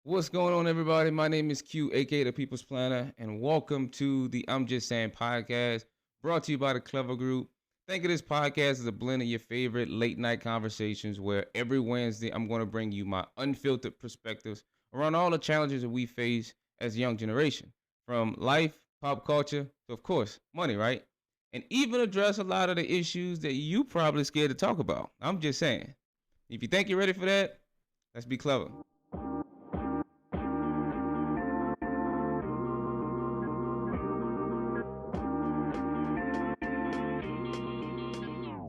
What's going on, everybody? My name is Q, aka the People's Planner, and welcome to the I'm Just Saying podcast, brought to you by the Clever Group. Think of this podcast as a blend of your favorite late night conversations, where every Wednesday I'm going to bring you my unfiltered perspectives around all the challenges that we face as a young generation, from life, pop culture, to of course money, right? And even address a lot of the issues that you probably scared to talk about. I'm just saying. If you think you're ready for that, let's be clever.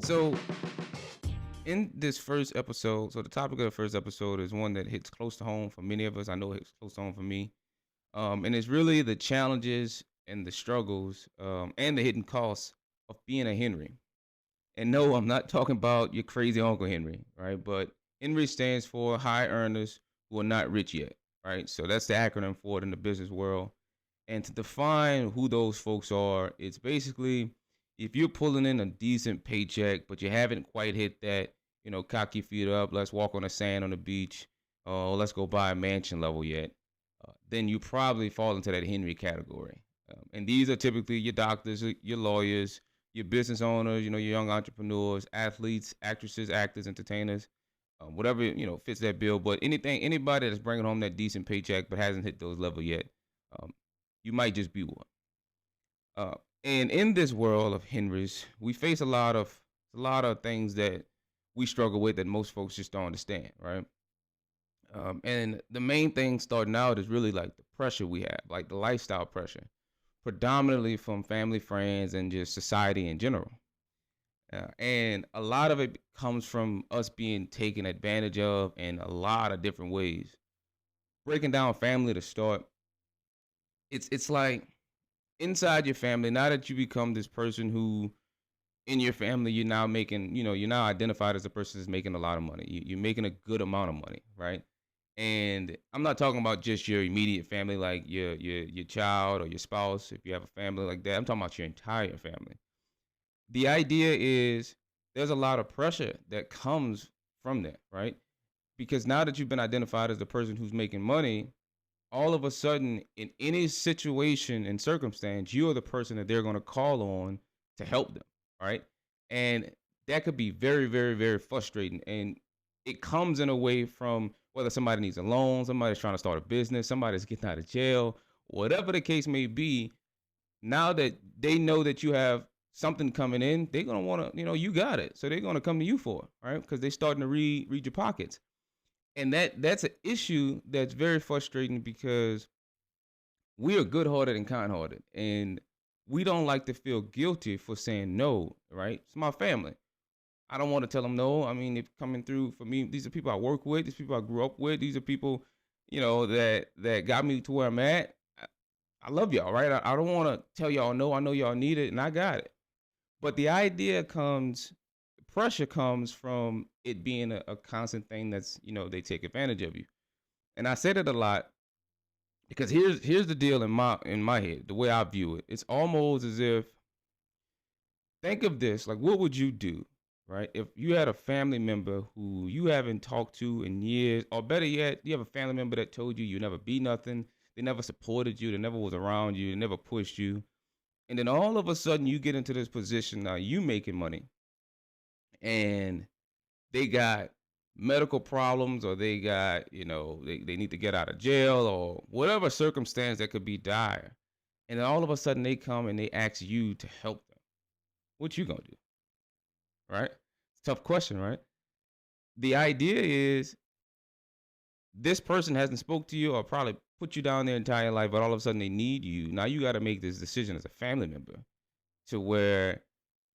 So, in this first episode, so the topic of the first episode is one that hits close to home for many of us. I know it hits close to home for me. And it's really the challenges and the struggles and the hidden costs of being a Henry. And no, I'm not talking about your crazy Uncle Henry, right? But Henry stands for high earners who are not rich yet, right? So that's the acronym for it in the business world. And to define who those folks are, it's basically if you're pulling in a decent paycheck, but you haven't quite hit that, cock your feet up, let's walk on the sand on the beach, or let's go buy a mansion level yet, then you probably fall into that Henry category. And these are typically your doctors, your lawyers, your business owners, your young entrepreneurs, athletes, actresses, actors, entertainers, whatever, fits that bill. But anybody that's bringing home that decent paycheck but hasn't hit those level yet, um, you might just be one. And in this world of Henrys, we face a lot of things that we struggle with that most folks just don't understand, right? And the main thing starting out is really like the pressure we have, like the lifestyle pressure, predominantly from family, friends, and just society in general. And a lot of it comes from us being taken advantage of in a lot of different ways. Breaking down family to start, it's like inside your family, now that you become this person who in your family you're now making, you're now identified as a person that's making a lot of money. You're making a good amount of money, right? And I'm not talking about just your immediate family, like your child or your spouse, if you have a family like that. I'm talking about your entire family. The idea is there's a lot of pressure that comes from that, right? Because now that you've been identified as the person who's making money, all of a sudden in any situation and circumstance, you are the person that they're going to call on to help them, right? And that could be very, very, very frustrating. And it comes in a way from whether somebody needs a loan, somebody's trying to start a business, somebody's getting out of jail, whatever the case may be. Now that they know that you have something coming in, they're going to want to, you got it. So they're going to come to you for it, right? Because they're starting to read your pockets. And that's an issue that's very frustrating because we are good-hearted and kind-hearted, and we don't like to feel guilty for saying no, right? It's my family. I don't want to tell them no. I mean, if coming through for me, these are people I work with, these people I grew up with, these are people, that got me to where I'm at. I love y'all, right? I don't want to tell y'all no. I know y'all need it, and I got it. But pressure comes from it being a constant thing that's, they take advantage of you. And I said it a lot because here's the deal in my head, the way I view it. It's almost as if, think of this, like what would you do, right? If you had a family member who you haven't talked to in years, or better yet, you have a family member that told you you never be nothing, they never supported you, they never was around you, they never pushed you. And then all of a sudden you get into this position now, you making money, and they got medical problems, or they got, they need to get out of jail, or whatever circumstance that could be dire. And then all of a sudden they come and they ask you to help them. What you gonna do? Right? Tough question, right? The idea is this person hasn't spoke to you or probably put you down their entire life, but all of a sudden they need you. Now you got to make this decision as a family member to where,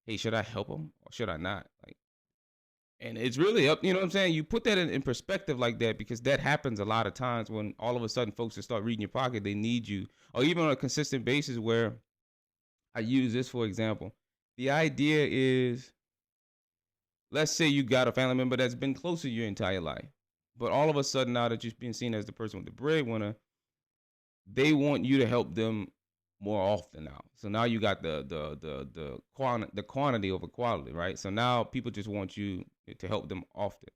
hey, should I help them or should I not? Like, and it's really up, you know what I'm saying? You put that in perspective like that, because that happens a lot of times when all of a sudden folks just start reading your pocket, they need you, or even on a consistent basis where I use this for example. The idea is, let's say you got a family member that's been close to your entire life, but all of a sudden now that you're being seen as the person with the breadwinner, they want you to help them more often now. So now you got the quantity over quality, right? So now people just want you to help them often.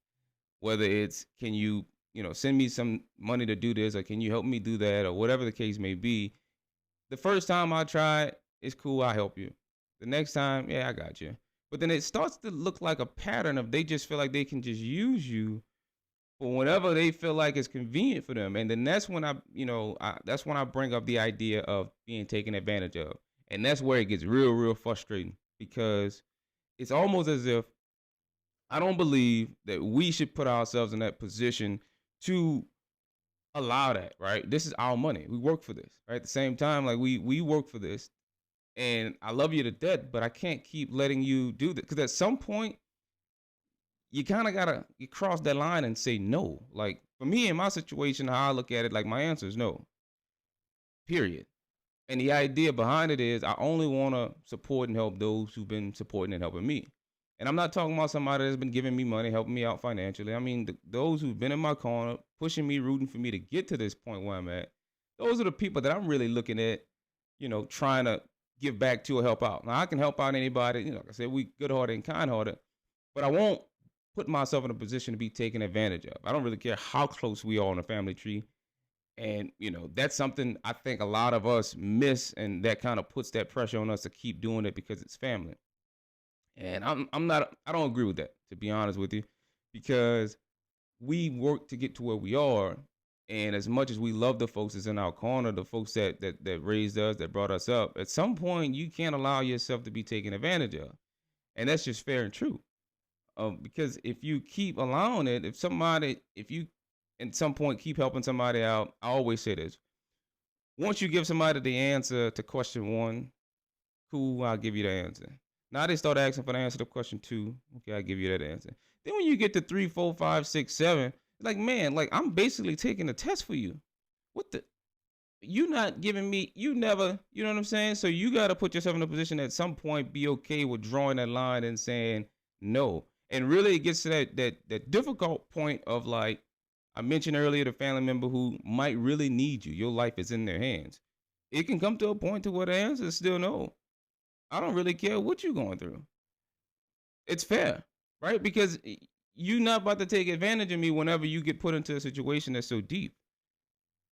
Whether it's, can you send me some money to do this, or can you help me do that, or whatever the case may be. The first time I try, it's cool, I help you. The next time, yeah, I got you. But then it starts to look like a pattern of they just feel like they can just use you for whenever they feel like it's convenient for them. And then that's when that's when I bring up the idea of being taken advantage of. And that's where it gets real, real frustrating, because it's almost as if I don't believe that we should put ourselves in that position to allow that, right? This is our money. We work for this, right? At the same time, like we work for this, and I love you to death, but I can't keep letting you do this, because at some point you kind of gotta you cross that line and say no. Like for me in my situation, how I look at it, like my answer is no. Period. And the idea behind it is I only want to support and help those who've been supporting and helping me. And I'm not talking about somebody that's been giving me money, helping me out financially. I mean, those who've been in my corner, pushing me, rooting for me to get to this point where I'm at. Those are the people that I'm really looking at, trying to give back to or help out. Now, I can help out anybody. Like I said, we good-hearted and kind-hearted. But I won't put myself in a position to be taken advantage of. I don't really care how close we are on the family tree. And, that's something I think a lot of us miss, and that kind of puts that pressure on us to keep doing it because it's family. And I don't agree with that, to be honest with you, because we work to get to where we are. And as much as we love the folks that's in our corner, the folks that raised us, that brought us up, at some point you can't allow yourself to be taken advantage of. And that's just fair and true. Because if you keep allowing it, if you at some point keep helping somebody out, I always say this: once you give somebody the answer to question one, cool, I'll give you the answer. Now they start asking for the answer to question two. Okay, I'll give you that answer. Then when you get to 3, 4, 5, 6, 7, like, man, like I'm basically taking a test for you. What the? You not giving me, you never, you know what I'm saying? So you got to put yourself in a position at some point, be okay with drawing that line and saying no. And really it gets to that difficult point of, like I mentioned earlier, the family member who might really need you. Your life is in their hands. It can come to a point to where the answer is still no. I don't really care what you're going through. It's fair, right? Because you're not about to take advantage of me whenever you get put into a situation that's so deep,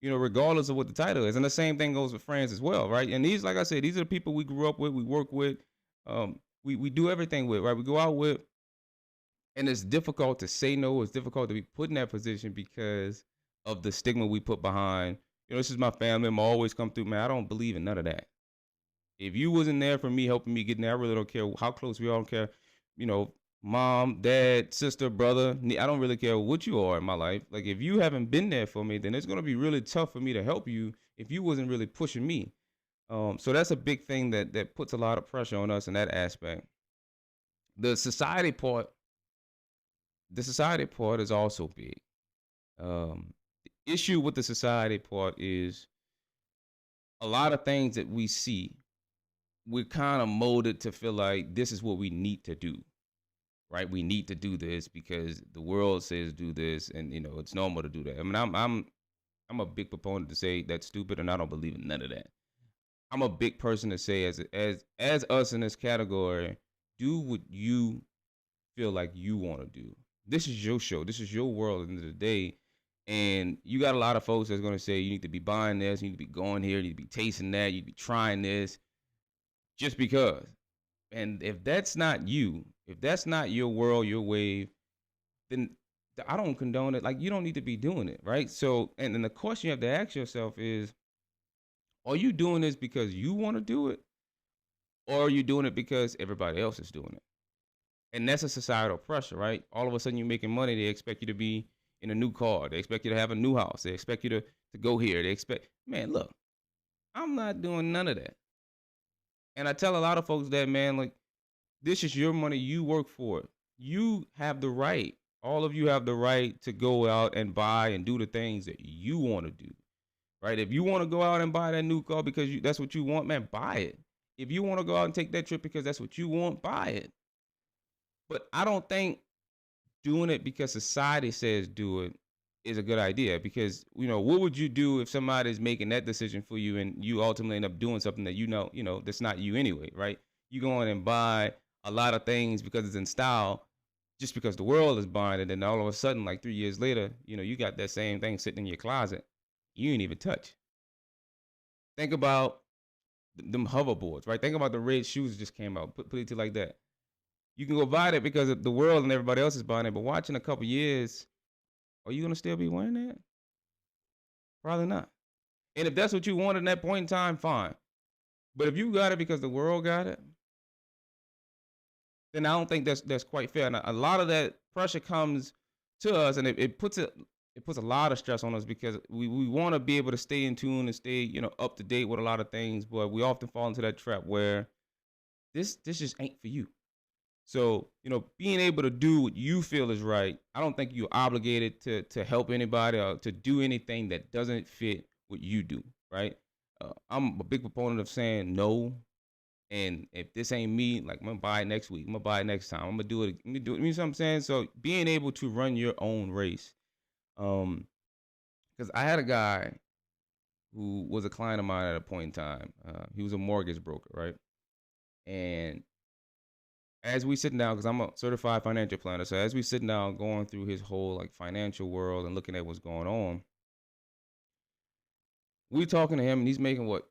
regardless of what the title is. And the same thing goes with friends as well, right? And these, like I said, these are the people we grew up with, we work with, we do everything with, right? We go out with, and it's difficult to say no. It's difficult to be put in that position because of the stigma we put behind, this is my family, I'm always come through, man. I don't believe in none of that. If you wasn't there for me, helping me getting there, I really don't care how close we are. I don't care, mom, dad, sister, brother. I don't really care what you are in my life. Like, if you haven't been there for me, then it's going to be really tough for me to help you if you wasn't really pushing me. So that's a big thing that puts a lot of pressure on us in that aspect. The society part is also big. The issue with the society part is a lot of things that we see, we're kind of molded to feel like this is what we need to do, right? We need to do this because the world says do this, and it's normal to do that. I mean, I'm a big proponent to say that's stupid, and I don't believe in none of that. I'm a big person to say, as us in this category, do what you feel like you want to do. This is your show. This is your world at the end of the day. And you got a lot of folks that's going to say you need to be buying this, you need to be going here, you need to be tasting that, you need to be trying this just because. And if that's not you, if that's not your world, your wave, then I don't condone it. Like, you don't need to be doing it, right? So, and then the question you have to ask yourself is, are you doing this because you want to do it? Or are you doing it because everybody else is doing it? And that's a societal pressure, right? All of a sudden you're making money, they expect you to be in a new car. They expect you to have a new house. They expect you to go here. They expect, man, look, I'm not doing none of that. And I tell a lot of folks that, man, like, this is your money. You work for it. You have the right. All of you have the right to go out and buy and do the things that you want to do, right? If you want to go out and buy that new car because that's what you want, man, buy it. If you want to go out and take that trip because that's what you want, buy it. But I don't think doing it because society says do it is a good idea, because what would you do if somebody's making that decision for you and you ultimately end up doing something that that's not you anyway, right? You go in and buy a lot of things because it's in style, just because the world is buying it, and all of a sudden, like 3 years later, you got that same thing sitting in your closet. You ain't even touch. Think about them hoverboards, right? Think about the red shoes that just came out. Put it to like that. You can go buy that because of the world and everybody else is buying it, but watching a couple years, are you gonna still be wearing that? Probably not. And if that's what you want in that point in time, fine. But if you got it because the world got it, then I don't think that's quite fair. And a lot of that pressure comes to us, and it puts a lot of stress on us because we want to be able to stay in tune and stay up to date with a lot of things, but we often fall into that trap where this just ain't for you. So being able to do what you feel is right, I don't think you're obligated to help anybody or to do anything that doesn't fit what you do, right? I'm a big proponent of saying no. And if this ain't me, like, I'm gonna buy it next week. I'm gonna buy it next time. I'm gonna do it. Let me do it. You know what I'm saying? So being able to run your own race. Because I had a guy who was a client of mine at a point in time. He was a mortgage broker, right? And as we sitting down, because I'm a certified financial planner, so as we sitting down going through his whole like financial world and looking at what's going on, we talking to him, and he's making what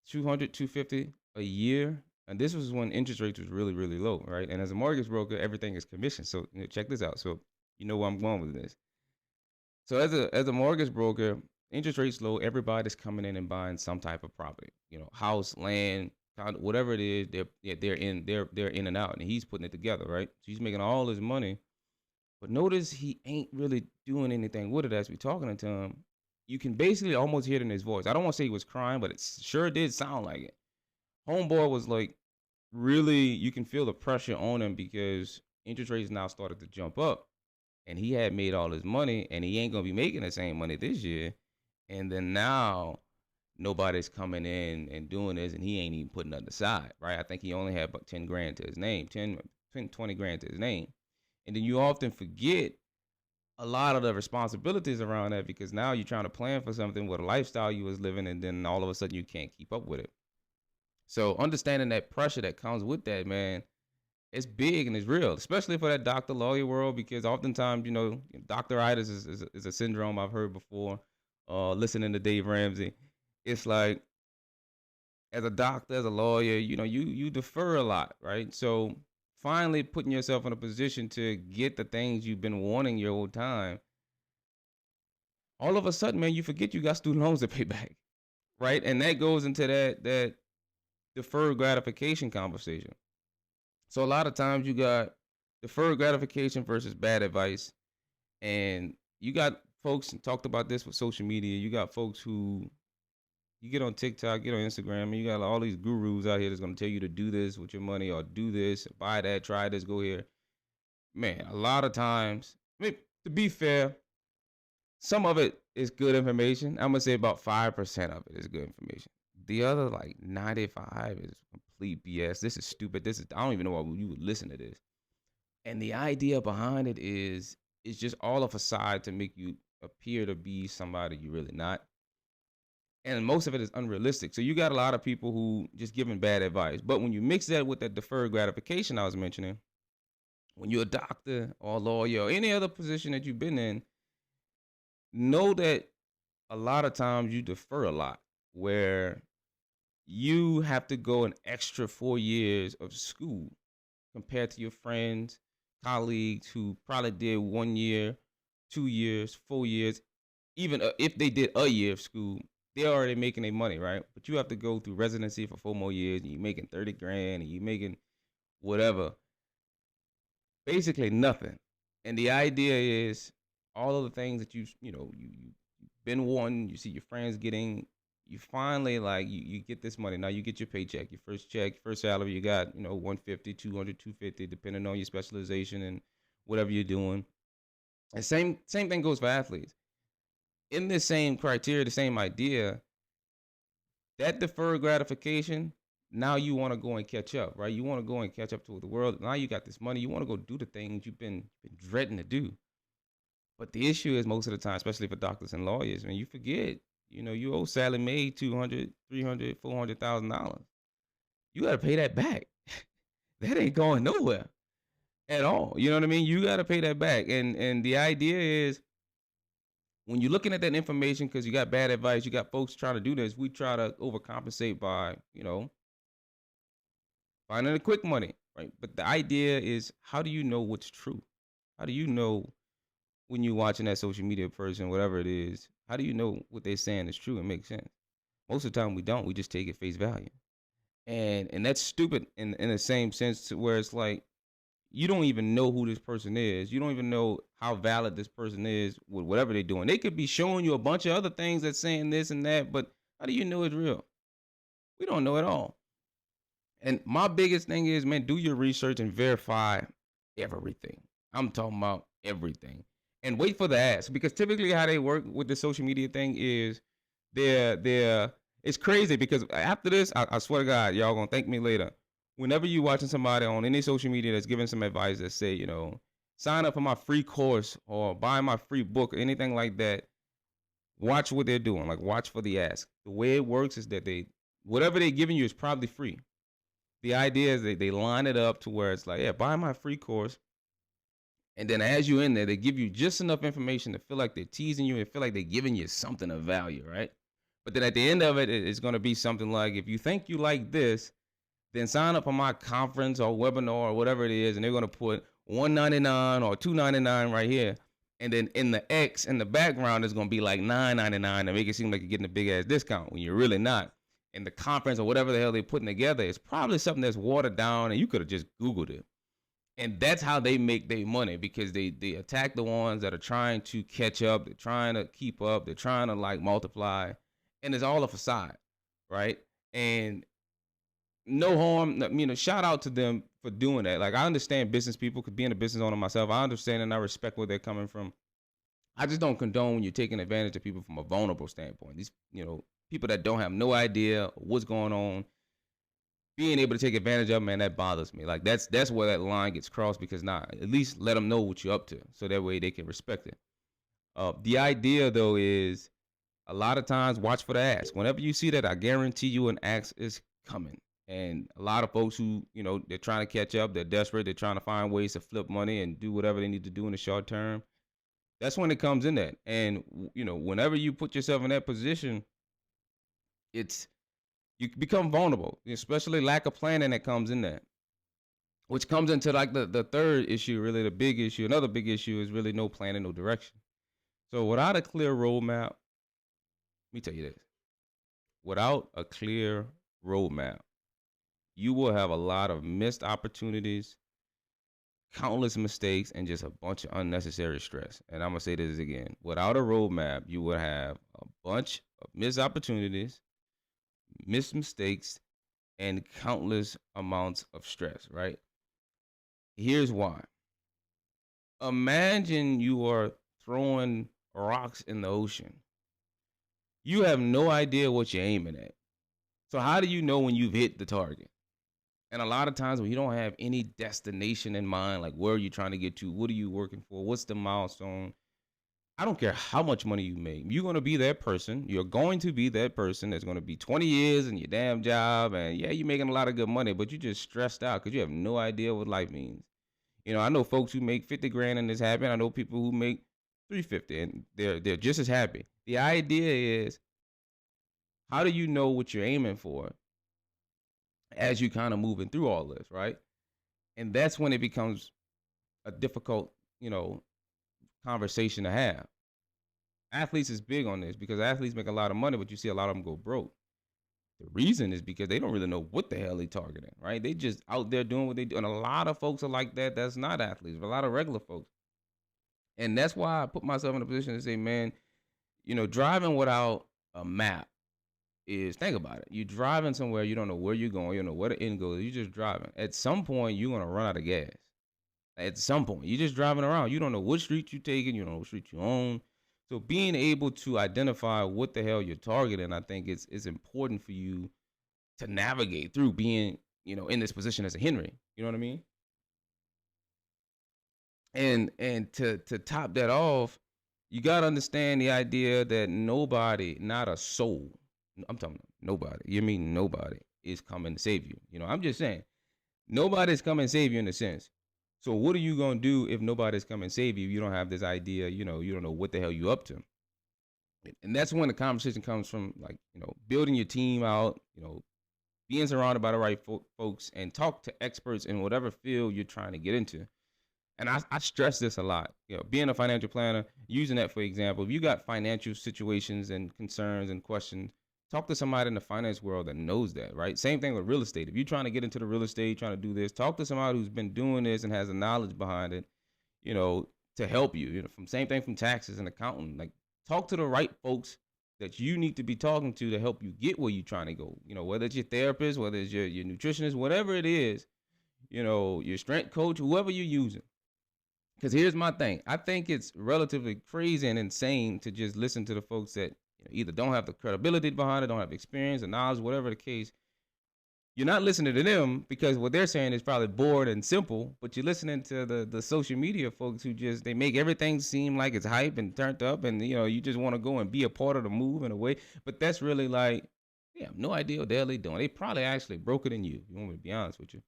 200, 250 a year. And this was when interest rates was really, really low, right? And as a mortgage broker, everything is commission. So check this out. So you know where I'm going with this. So as a mortgage broker, interest rates low, everybody's coming in and buying some type of property. House, land, whatever it is, they're in and out, and he's putting it together, right? So he's making all his money. But notice he ain't really doing anything with it as we talking to him. You can basically almost hear it in his voice. I don't want to say he was crying, but it sure did sound like it. Homeboy was like, really, you can feel the pressure on him because interest rates now started to jump up, and he had made all his money, and he ain't gonna be making the same money this year. And then now nobody's coming in and doing this, and he ain't even putting nothing aside, right? I think he only had about 10 grand to his name, 20 grand to his name. And then you often forget a lot of the responsibilities around that because now you're trying to plan for something with a lifestyle you was living, and then all of a sudden you can't keep up with it. So understanding that pressure that comes with that, man, it's big and it's real, especially for that doctor lawyer world, because oftentimes, doctoritis is a syndrome I've heard before. Listening to Dave Ramsey, it's like as a doctor, as a lawyer, you defer a lot, right? So finally putting yourself in a position to get the things you've been wanting your whole time, all of a sudden, man, you forget you got student loans to pay back, right? And that goes into that deferred gratification conversation. So a lot of times you got deferred gratification versus bad advice. And you got folks, and talked about this with social media, you got folks who you get on TikTok, get on Instagram, and you got all these gurus out here that's going to tell you to do this with your money, or do this, buy that, try this, go here. Man, a lot of times, to be fair, some of it is good information. I'm going to say about 5% of it is good information. The other, like 95, is complete BS. This is stupid. I don't even know why you would listen to this. And the idea behind it is it's just all a facade to make you appear to be somebody you're really not. And most of it is unrealistic. So you got a lot of people who just giving bad advice. But when you mix that with that deferred gratification I was mentioning, when you're a doctor or a lawyer or any other position that you've been in, know that a lot of times you defer a lot, where you have to go an extra 4 years of school compared to your friends, colleagues who probably did 1 year, 2 years, 4 years. Even if they did a year of school, they're already making their money, right? But you have to go through residency for 4 more years, and you're making 30 grand, and you're making whatever, basically nothing. And the idea is all of the things that you've been wanting, you see your friends getting, you finally, like, you get this money. Now you get your paycheck, your first check, your first salary, you got 150, 200, 250, depending on your specialization and whatever you're doing. And same thing goes for athletes. In this same criteria, the same idea, that deferred gratification, now you want to go and catch up, right? You want to go and catch up to the world. Now you got this money, you want to go do the things you've been dreading to do. But the issue is, most of the time, especially for doctors and lawyers, when you forget, you owe Sally Mae $200, $300, $400,000. You got to pay that back. That ain't going nowhere. at all. You know what I mean? You got to pay that back. And the idea is when you're looking at that information because you got bad advice, you got folks trying to do this, we try to overcompensate by, finding the quick money, right? But the idea is how do you know what's true? How do you know when you're watching that social media person, whatever it is, how do you know what they're saying is true and makes sense? Most of the time we don't. We just take it face value. And that's stupid in the same sense to where it's like you don't even know who this person is. You don't even know how valid this person is with whatever they're doing. They could be showing you a bunch of other things that's saying this and that, but how do you know it's real? We don't know at all. And my biggest thing is, man, do your research and verify everything. I'm talking about everything. And wait for the ask because typically how they work with the social media thing is they're it's crazy because after this, I swear to God, y'all gonna thank me later. Whenever you watching somebody on any social media that's giving some advice that say, sign up for my free course or buy my free book or anything like that, watch what they're doing. Like watch for the ask. The way it works is that whatever they're giving you is probably free. The idea is they line it up to where it's like, yeah, buy my free course. And then as you're in there, they give you just enough information to feel like they're teasing you and feel like they're giving you something of value, right? But then at the end of it, it's going to be something like, if you think you like this, then sign up for my conference or webinar or whatever it is. And they're going to put $199 or $299 right here. And then in the X in the background is going to be like $999 to make it seem like you're getting a big ass discount when you're really not. And the conference or whatever the hell they're putting together is probably something that's watered down and you could have just Googled it. And that's how they make their money because they attack the ones that are trying to catch up. They're trying to keep up. They're trying to like multiply. And it's all a facade, right? And no harm, shout out to them for doing that. Like, I understand business people could be in a business owner myself. I understand and I respect where they're coming from. I just don't condone when you're taking advantage of people from a vulnerable standpoint. These, people that don't have no idea what's going on, being able to take advantage of them, man, that bothers me. Like, that's where that line gets crossed because at least let them know what you're up to so that way they can respect it. The idea, though, is a lot of times watch for the ask. Whenever you see that, I guarantee you an ask is coming. And a lot of folks who, they're trying to catch up, they're desperate, they're trying to find ways to flip money and do whatever they need to do in the short term. That's when it comes in that. And, whenever you put yourself in that position, you become vulnerable, especially lack of planning that comes in that. Which comes into like the third issue, really the big issue. Another big issue is really no planning, no direction. So without a clear roadmap, let me tell you this. Without a clear roadmap, you will have a lot of missed opportunities, countless mistakes, and just a bunch of unnecessary stress. And I'm going to say this again. Without a roadmap, you will have a bunch of missed opportunities, missed mistakes, and countless amounts of stress, right? Here's why. Imagine you are throwing rocks in the ocean. You have no idea what you're aiming at. So how do you know when you've hit the target? And a lot of times when you don't have any destination in mind, like where are you trying to get to? What are you working for? What's the milestone? I don't care how much money you make. You're going to be that person. You're going to be that person that's going to be 20 years in your damn job. And yeah, you're making a lot of good money, but you're just stressed out because you have no idea what life means. I know folks who make 50 grand and it's happy. I know people who make 350 and they're just as happy. The idea is, how do you know what you're aiming for as you kind of moving through all this, right? And that's when it becomes a difficult, conversation to have. Athletes is big on this because athletes make a lot of money, but you see a lot of them go broke. The reason is because they don't really know what the hell they targeting, right? They just out there doing what they do. And a lot of folks are like that. That's not athletes, but a lot of regular folks. And that's why I put myself in a position to say, man, driving without a map is, think about it. You're driving somewhere, you don't know where you're going, you don't know where the end goes. You're just driving. At some point, you're going to run out of gas. At some point, you're just driving around. You don't know which street you're taking. You don't know what street you're on. So being able to identify what the hell you're targeting, I think is important for you to navigate through being, in this position as a Henry. You know what I mean? And to top that off, you got to understand the idea that nobody, not a soul, I'm talking about nobody. You mean nobody is coming to save you. I'm just saying, nobody's coming to save you in a sense. So what are you going to do if nobody's come and save you? You don't have this idea, you don't know what the hell you up to. And that's when the conversation comes from, like, building your team out, being surrounded by the right folks, and talk to experts in whatever field you're trying to get into. And I stress this a lot. Being a financial planner, using that for example, if you got financial situations and concerns and questions, talk to somebody in the finance world that knows that, right? Same thing with real estate. If you're trying to get into the real estate, trying to do this, talk to somebody who's been doing this and has the knowledge behind it, to help you. From same thing from taxes and accounting. Like, talk to the right folks that you need to be talking to help you get where you're trying to go. Whether it's your therapist, whether it's your nutritionist, whatever it is, your strength coach, whoever you're using. Because here's my thing. I think it's relatively crazy and insane to just listen to the folks that either don't have the credibility behind it, don't have experience or knowledge, whatever the case. You're not listening to them because what they're saying is probably bored and simple, but you're listening to the social media folks who they make everything seem like it's hype and turned up, and you just want to go and be a part of the move in a way. But that's really like, yeah, no idea what the hell they doing. They probably actually broke it in you. You want me to be honest with you?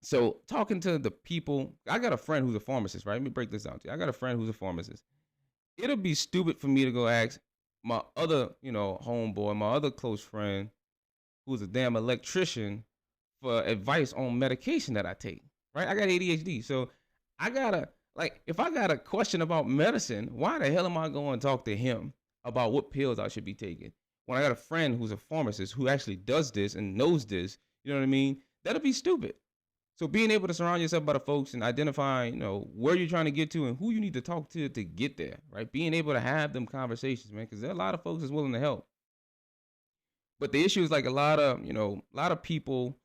So talking to the people, I got a friend who's a pharmacist, right? Let me break this down to you. I got a friend who's a pharmacist. It'll be stupid for me to go ask my other, homeboy, my other close friend, who's a damn electrician, for advice on medication that I take, right? I got ADHD. So I gotta, if I got a question about medicine, why the hell am I going to talk to him about what pills I should be taking? When I got a friend who's a pharmacist who actually does this and knows this, you know what I mean? That'll be stupid. So being able to surround yourself by the folks and identifying, where you're trying to get to and who you need to talk to get there, right? Being able to have them conversations, man, because there are a lot of folks that's willing to help. But the issue is, like, a lot of people,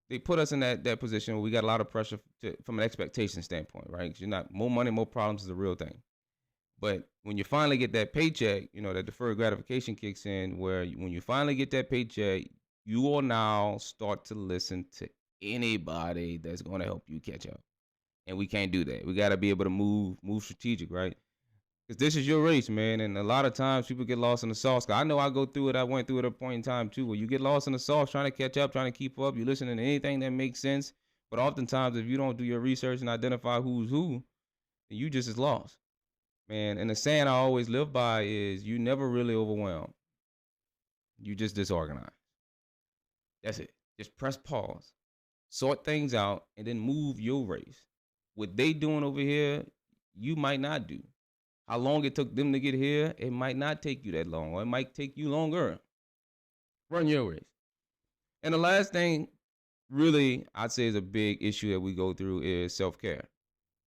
they put us in that position where we got a lot of pressure from an expectation standpoint, right? Because you're not, more money, more problems is a real thing. But when you finally get that paycheck, that deferred gratification kicks in, where when you finally get that paycheck, you will now start to listen to anybody that's going to help you catch up. And we can't do that. We got to be able to move strategic, right? Because this is your race, man. And a lot of times people get lost in the sauce. I know I go through it. I went through it at a point in time too, where you get lost in the sauce, trying to catch up, trying to keep up. You listen to anything that makes sense. But oftentimes, if you don't do your research and identify who's who, then you just as lost, man. And the saying I always live by is, you never really overwhelmed. You just disorganized. That's it. Just press pause. Sort things out, and then move your race. What they doing over here, you might not do. How long it took them to get here, it might not take you that long, or it might take you longer. Run your race. And the last thing, really, I'd say is a big issue that we go through is self-care.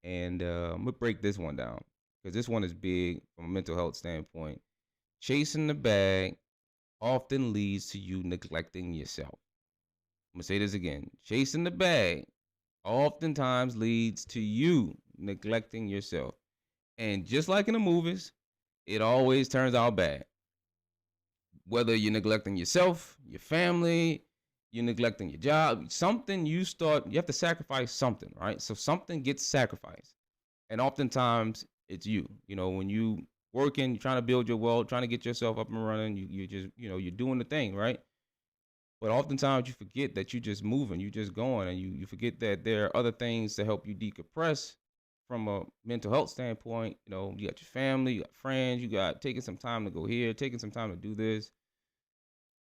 And I'm going to break this one down, because this one is big from a mental health standpoint. Chasing the bag often leads to you neglecting yourself. I'm going to say this again. Chasing the bag oftentimes leads to you neglecting yourself. And just like in the movies, it always turns out bad. Whether you're neglecting yourself, your family, you're neglecting your job, something you have to sacrifice something, right? So something gets sacrificed. And oftentimes it's you. When you working, you're trying to build your wealth, trying to get yourself up and running, you just, you're doing the thing, right? But oftentimes you forget that you're just moving, you're just going, and you forget that there are other things to help you decompress from a mental health standpoint. You got your family, you got friends, you got taking some time to go here, taking some time to do this.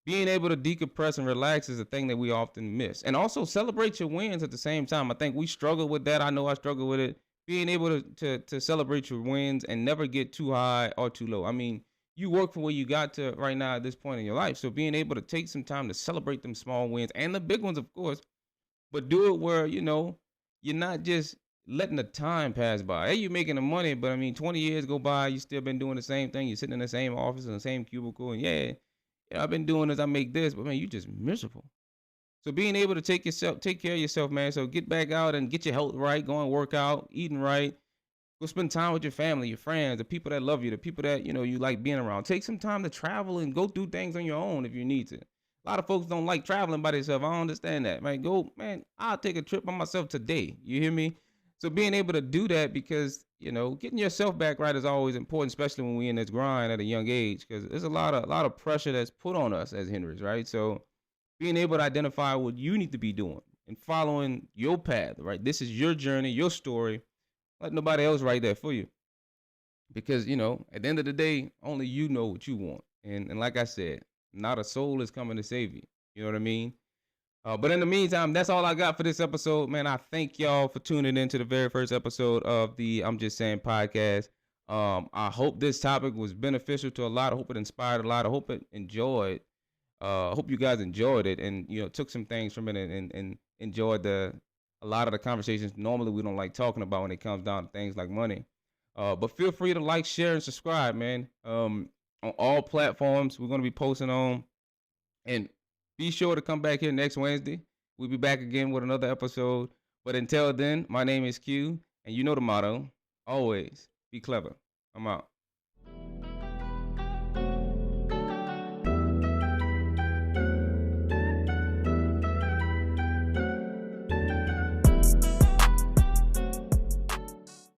Being able to decompress and relax is a thing that we often miss. And also celebrate your wins at the same time. I think we struggle with that. I know I struggle with it. Being able to celebrate your wins and never get too high or too low. I mean, you work for where you got to right now at this point in your life. So being able to take some time to celebrate them small wins and the big ones, of course, but do it where, you're not just letting the time pass by. Hey, you're making the money, but 20 years go by, you still been doing the same thing. You're sitting in the same office, in the same cubicle, and I've been doing this, I make this, but man, you just miserable. So being able to take care of yourself, man. So get back out and get your health right, go and work out, eating right. Go spend time with your family, your friends, the people that love you, the people that, you like being around. Take some time to travel and go do things on your own if you need to. A lot of folks don't like traveling by themselves. I don't understand that. I'll take a trip by myself today. You hear me? So being able to do that, because, getting yourself back right is always important, especially when we're in this grind at a young age, because there's a lot of pressure that's put on us as Henrys, right? So being able to identify what you need to be doing and following your path, right? This is your journey, your story. Let nobody else write that for you. Because, at the end of the day, only you know what you want. And like I said, not a soul is coming to save you. You know what I mean? But in the meantime, that's all I got for this episode, man. I thank y'all for tuning in to the very first episode of the I'm Just Saying podcast. I hope this topic was beneficial to a lot. I hope it inspired a lot. I hope it enjoyed. I hope you guys enjoyed it and took some things from it and enjoyed a lot of the conversations normally we don't like talking about when it comes down to things like money. But feel free to like, share, and subscribe, man. On all platforms we're gonna be posting on, and be sure to come back here next Wednesday. We'll be back again with another episode. But until then, my name is Q, and you know the motto: always be clever. I'm out.